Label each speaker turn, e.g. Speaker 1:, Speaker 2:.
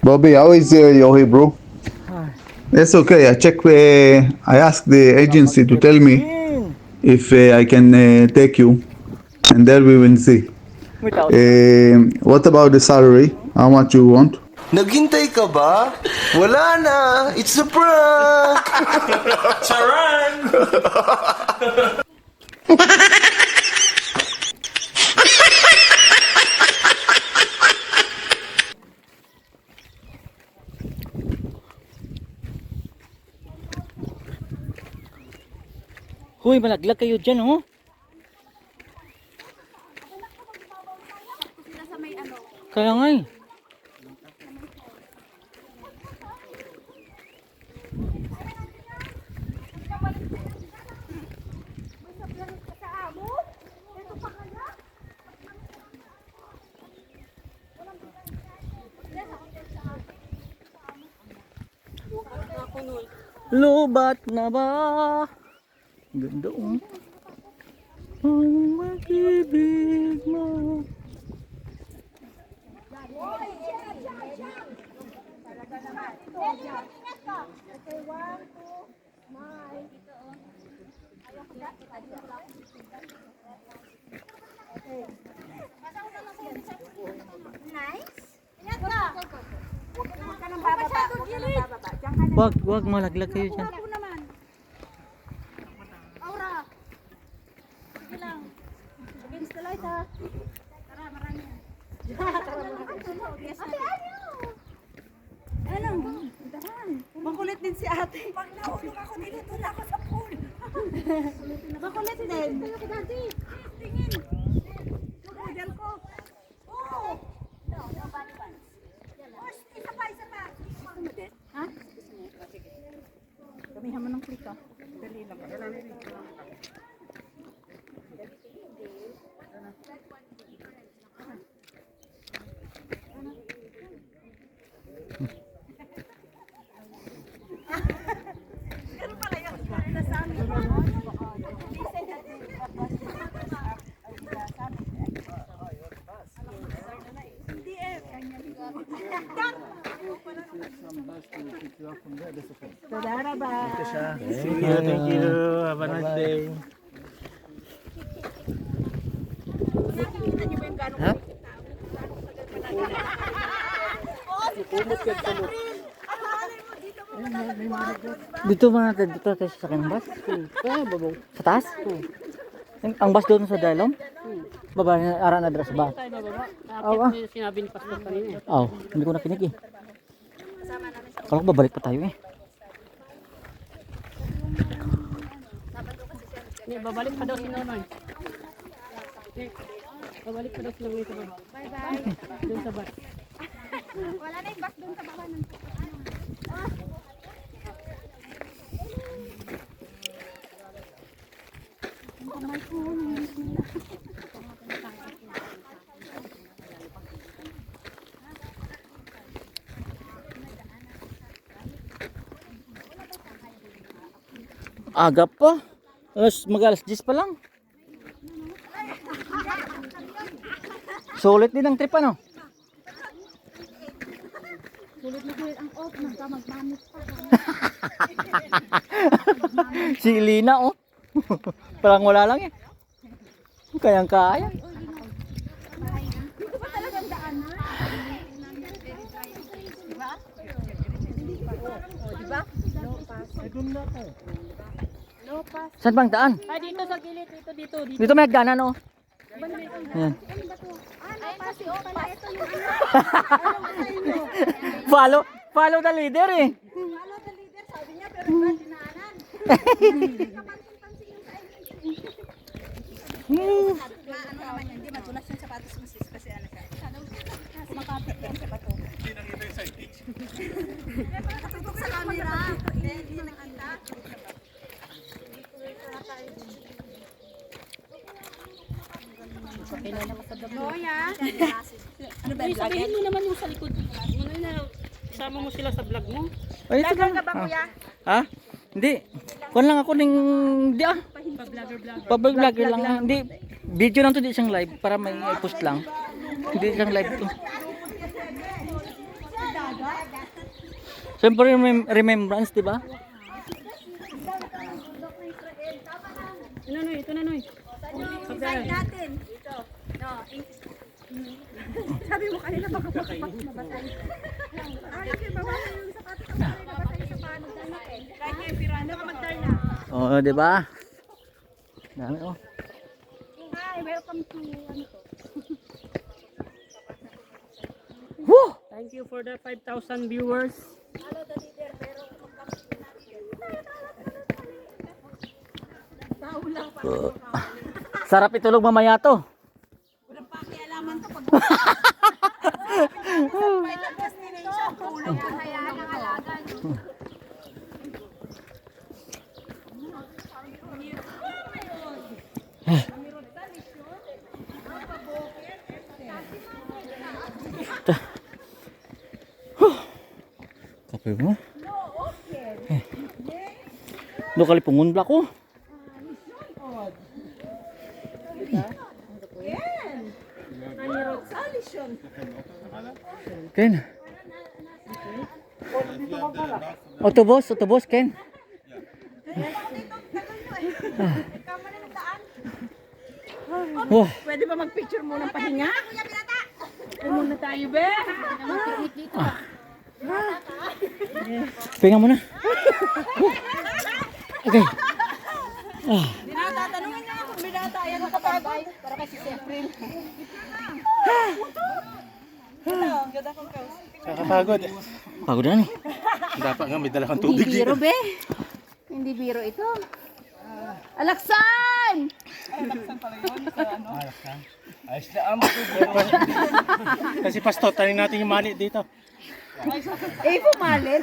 Speaker 1: Bobby, how is Yohi, bro?
Speaker 2: Ah,
Speaker 1: That's okay. I asked the agency to tell me
Speaker 2: Yun!
Speaker 1: if I can take you, and then we will see.
Speaker 2: Without.
Speaker 1: What about the salary? How much you want?
Speaker 3: Naghintay ka ba? Wala na! It's a prank!
Speaker 4: Charan!
Speaker 2: Huy, malaglag kayo dyan, oh. Kaya nga eh. Lubat na ba? Ganda, oh. Ang mag-ibig mo. Wag malaglag kayo dyan.
Speaker 5: Aura. Sige lang. Against the light ha. Tara, marami. Ate, ano? Dahan. Makulit din si ate. Pag naulog ako, nilutol ako sa pool. Makulit din. Tingin. Model ko. Oo. No, body pants. Isa pa. Ha? Kamihan mo ng klika. Dali lang.
Speaker 2: Thank you. Have a nice day. Ha? Dito ba natin? Dito tayo sa akin bus? Sa taas? Ang bus doon sa Dalom? Baba na aran address ba? Oo.
Speaker 6: Sinabi ni Pastor kanina.
Speaker 2: Oh, hindi ko nakinig eh. Kalau ko babalik pa tayo eh.
Speaker 6: Babalik pa daw si Norman. Babalik pa daw si Norman sa baba. Bye-bye. Doon sa bus.
Speaker 5: Wala na yung bus doon sa baba ng
Speaker 2: Aga pa. Mag-alas 10 pa lang. Sulit din ang trip ano?
Speaker 5: sulit ang off ng kamag-manit pa.
Speaker 2: Si Lina oh. Parang wala lang eh. Kayang kaya.
Speaker 5: Dito pa talagang daan ha? Diba? Lopas.
Speaker 2: Saan bang daan?
Speaker 6: Ay, dito sa gilid. Dito.
Speaker 2: Dito may hagdanan oh. Ayan.
Speaker 5: Lopas si Opa. Ito yung
Speaker 2: Follow the leader eh.
Speaker 5: Follow the leader, sabi niya, pero iba dinaanan. Kapansin-pansin yung sa ano naman yun, hindi madulas yung sapatos mo sis kasi ano siya. Makapit yan sa bato. Hindi nakita yung signage. Nakatutok sa camera. Hindi nakita. Noya.
Speaker 6: Ano ba? Sabihin mo naman yung sa likod. Ano na, isama mo sila sa vlog mo.
Speaker 2: Ay, ito lang.
Speaker 5: Ka ba kuya?
Speaker 2: Ha? Hindi. Kuan lang ako ning di ah. Pa-vlogger lang. Hindi. Video lang to, di siyang live para may post lang. Hindi siyang live to. Siyempre, remembrance, di ba?
Speaker 6: Ito na, Noy.
Speaker 5: Sign natin. Ito. No. Sabi mo kanina baka mabatay. Ay, okay, babasa yung sapatos ko. Babasa yung sapatos. Kahit yung pirano ka magdarna.
Speaker 2: Oo, di ba? Dami, oh.
Speaker 5: Hi, welcome to ano to?
Speaker 2: Woo!
Speaker 6: Thank you for the 5,000 viewers.
Speaker 2: Sarap itulog mamaya to.
Speaker 5: Walang pakialaman to pag may labas nila yung tulog. Hayaan ang alaga nyo.
Speaker 2: Kape mo? Do kalipungon bla ko. Ken. Otobos, Ken. Oh,
Speaker 5: Pwede ba mag-picture muna ng pahinga? Ay muna tayo, be.
Speaker 2: pinga mo na. Okay.
Speaker 5: Dinatatanungin niya kung binata yan nakapagod. Para kasi si April.
Speaker 4: Nakakapagod.
Speaker 2: Pagod na ni.
Speaker 4: Dapat nga may dala kang
Speaker 5: Hindi
Speaker 4: tubig
Speaker 5: biro,
Speaker 4: dito.
Speaker 5: be. Hindi biro ito. Alaksan!
Speaker 4: Ayos na amo. Kasi pasto, tanin natin yung mali dito.
Speaker 5: Eh, pumalit.